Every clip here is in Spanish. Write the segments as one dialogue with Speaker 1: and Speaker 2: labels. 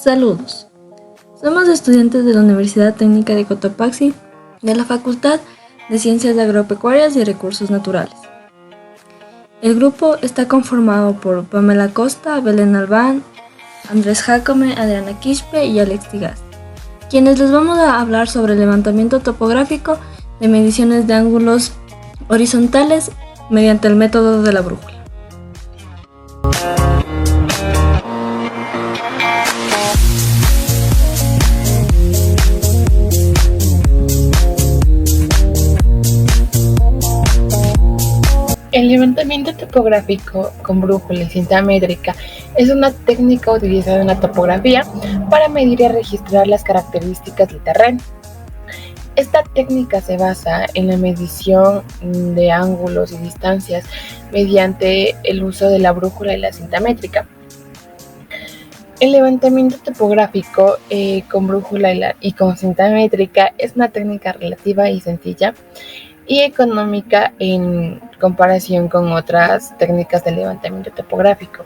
Speaker 1: Saludos. Somos estudiantes de la Universidad Técnica de Cotopaxi, de la Facultad de Ciencias Agropecuarias y Recursos Naturales. El grupo está conformado por Pamela Costa, Belén Albán, Andrés Jacome, Adriana Quispe y Alex Tigas, quienes les vamos a hablar sobre el levantamiento topográfico de mediciones de ángulos horizontales mediante el método de la brújula.
Speaker 2: El levantamiento topográfico con brújula y cinta métrica es una técnica utilizada en la topografía para medir y registrar las características del terreno. Esta técnica se basa en la medición de ángulos y distancias mediante el uso de la brújula y la cinta métrica. El levantamiento topográfico con brújula y con cinta métrica es una técnica relativa y sencilla y económica en comparación con otras técnicas de levantamiento topográfico,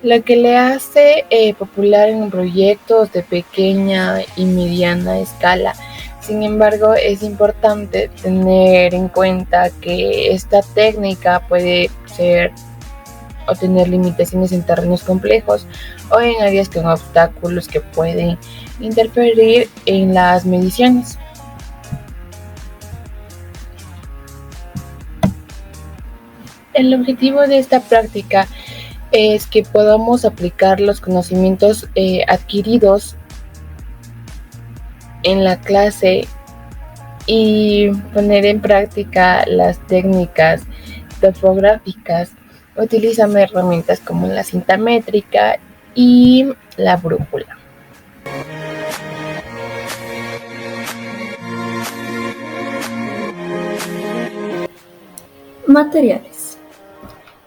Speaker 2: lo que le hace popular en proyectos de pequeña y mediana escala. Sin embargo, es importante tener en cuenta que esta técnica puede tener limitaciones en terrenos complejos o en áreas con obstáculos que pueden interferir en las mediciones. El objetivo de esta práctica es que podamos aplicar los conocimientos adquiridos en la clase y poner en práctica las técnicas topográficas utilizando herramientas como la cinta métrica y la brújula.
Speaker 1: Materiales.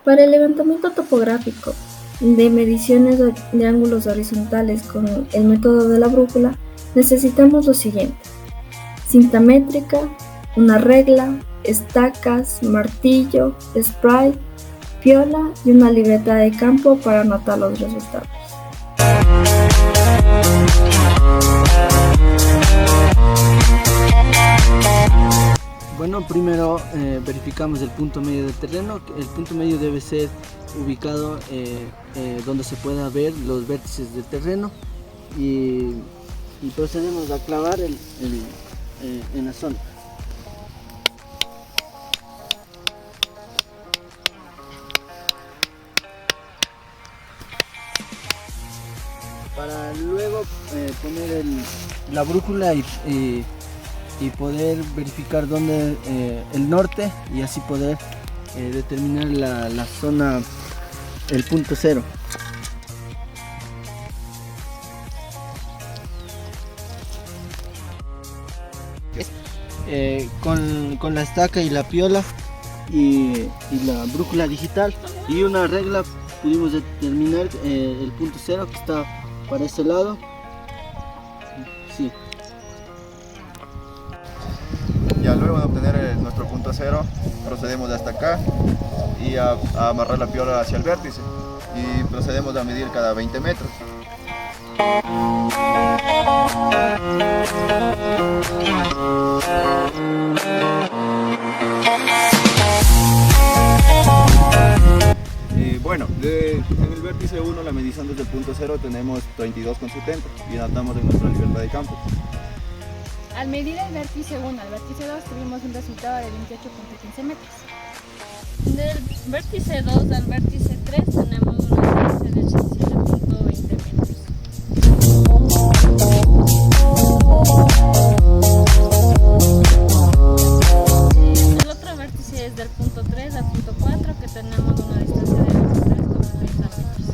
Speaker 1: Para el levantamiento topográfico de mediciones de ángulos horizontales con el método de la brújula, necesitamos lo siguiente: cinta métrica, una regla, estacas, martillo, spray, piola y una libreta de campo para anotar los resultados.
Speaker 3: Bueno, primero verificamos el punto medio del terreno. El punto medio debe ser ubicado donde se pueda ver los vértices del terreno y procedemos a clavar en la zona. Para luego poner la brújula y poder verificar dónde el norte y así poder determinar la zona, el punto cero. Con la estaca y la piola y la brújula digital y una regla pudimos determinar el punto cero que está para ese lado. Sí.
Speaker 4: Ya luego de obtener nuestro punto cero, procedemos hasta acá y a amarrar la piola hacia el vértice y procedemos a medir cada 20 metros. Bueno, en el vértice 1 la medición desde el punto cero tenemos 22,70 y anotamos en nuestra libertad de campo.
Speaker 5: Al medir el vértice 1 al vértice 2 tuvimos un resultado de 28,15 metros.
Speaker 6: Del vértice 2 al vértice 3 tenemos una distancia de 87,20 metros. El otro vértice es del punto 3 al punto 4, que tenemos una distancia de 23,30 metros.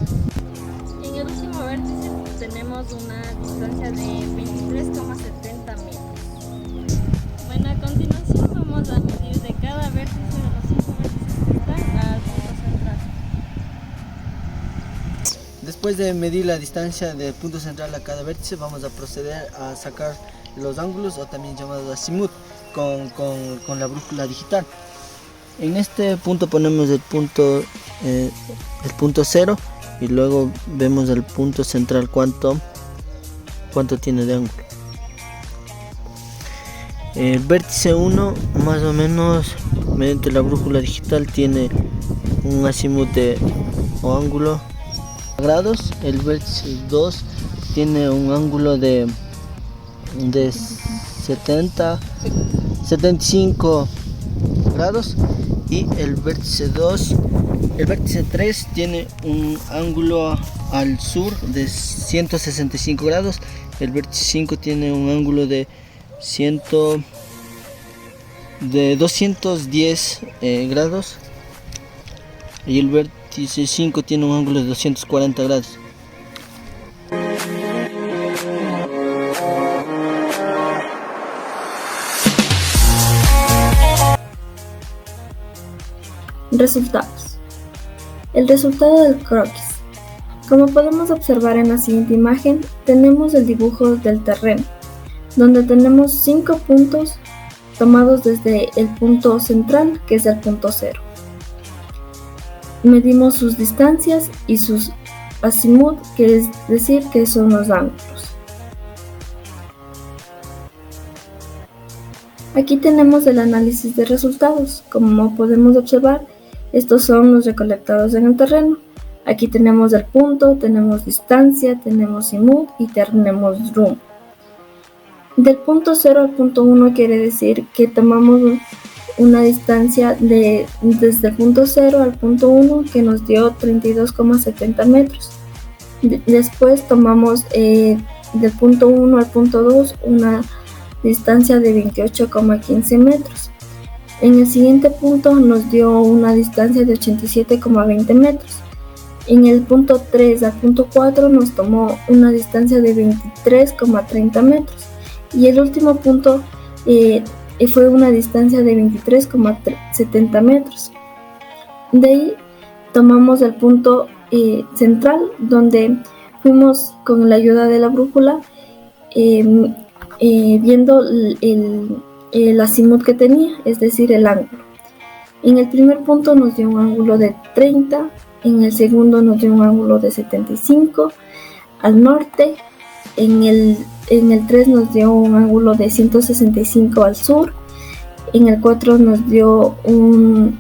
Speaker 6: En el último vértice tenemos una distancia de 23,70 metros. Bueno, a continuación vamos a medir de cada vértice de los 5 vértices que están al punto central.
Speaker 3: Después de medir la distancia del punto central a cada vértice, vamos a proceder a sacar los ángulos, o también llamados azimut, con la brújula digital. En este punto ponemos el punto 0 y luego vemos el punto central cuánto cuánto tiene de ángulo. El vértice 1 más o menos mediante la brújula digital tiene un azimut o ángulo grados. El vértice 2 tiene un ángulo de 75 grados, y el vértice 3 tiene un ángulo al sur de 165 grados. El vértice 5 tiene un ángulo de 210 grados, y el vértice 5 tiene un ángulo de 240 grados.
Speaker 1: Resultados. El resultado del croquis. Como podemos observar en la siguiente imagen, tenemos el dibujo del terreno, donde tenemos 5 puntos tomados desde el punto central, que es el punto 0. Medimos sus distancias y sus azimut, que es decir, que son los ángulos. Aquí tenemos el análisis de resultados. Como podemos observar, estos son los recolectados en el terreno. Aquí tenemos el punto, tenemos distancia, tenemos azimut y tenemos rumbo. Del punto 0 al punto 1 quiere decir que tomamos una distancia desde el punto 0 al punto 1 que nos dio 32,70 metros. Después tomamos del punto 1 al punto 2 una distancia de 28,15 metros. En el siguiente punto nos dio una distancia de 87,20 metros. En el punto 3 al punto 4 nos tomó una distancia de 23,30 metros. Y el último punto fue una distancia de 23,70 metros. De ahí tomamos el punto central, donde fuimos con la ayuda de la brújula viendo el azimut que tenía, es decir, el ángulo. En el primer punto nos dio un ángulo de 30, en el segundo nos dio un ángulo de 75 al norte, en el 3 nos dio un ángulo de 165 al sur, en el 4 nos dio un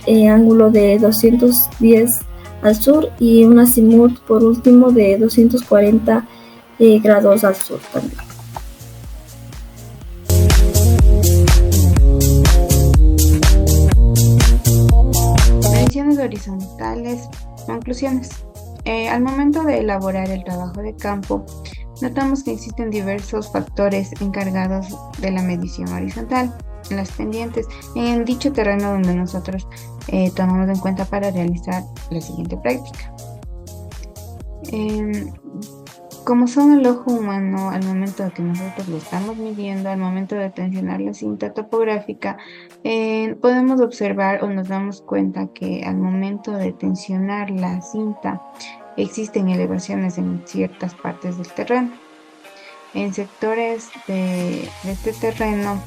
Speaker 1: ángulo de 210 al sur y un azimut por último de 240 grados al sur también.
Speaker 7: Mediciones horizontales. Conclusiones. Al momento de elaborar el trabajo de campo, notamos que existen diversos factores encargados de la medición horizontal, las pendientes, en dicho terreno donde nosotros tomamos en cuenta para realizar la siguiente práctica. Como son el ojo humano, al momento de que nosotros lo estamos midiendo, al momento de tensionar la cinta topográfica, podemos observar o nos damos cuenta que al momento de tensionar la cinta existen elevaciones en ciertas partes del terreno. En sectores de este terreno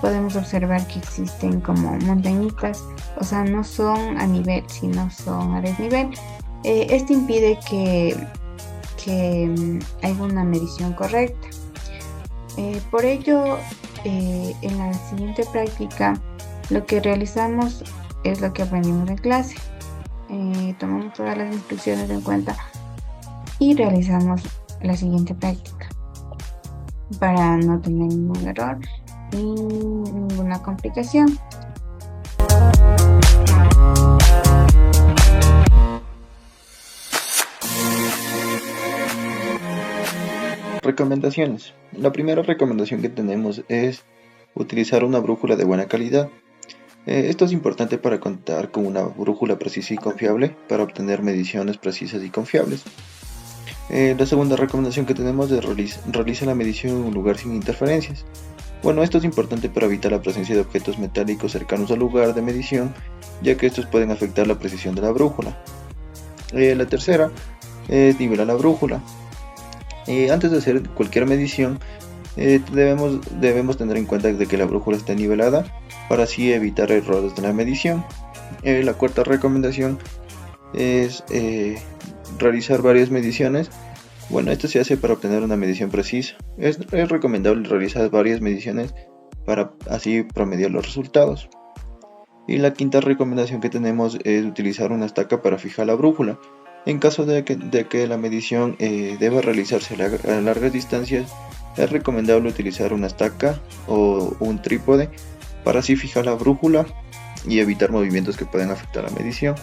Speaker 7: podemos observar que existen como montañitas, o sea, no son a nivel, sino son a desnivel. Esto impide que haya una medición correcta. Por ello, en la siguiente práctica, lo que realizamos es lo que aprendimos en clase. Tomamos todas las instrucciones en cuenta y realizamos la siguiente práctica para no tener ningún error ni ninguna complicación.
Speaker 4: Recomendaciones. La primera recomendación que tenemos es utilizar una brújula de buena calidad. Esto es importante para contar con una brújula precisa y confiable para obtener mediciones precisas y confiables. La segunda recomendación que tenemos es realizar la medición en un lugar sin interferencias. Bueno, esto es importante para evitar la presencia de objetos metálicos cercanos al lugar de medición, ya que estos pueden afectar la precisión de la brújula. La tercera es nivelar la brújula. Antes de hacer cualquier medición, debemos tener en cuenta de que la brújula esté nivelada para así evitar errores de la medición. La cuarta recomendación es realizar varias mediciones Bueno, esto se hace para obtener una medición precisa. Es recomendable realizar varias mediciones para así promediar los resultados. Y la quinta recomendación que tenemos es utilizar una estaca para fijar la brújula. En caso de que la medición deba realizarse a largas distancias, es recomendable utilizar una estaca o un trípode para así fijar la brújula y evitar movimientos que pueden afectar la medición.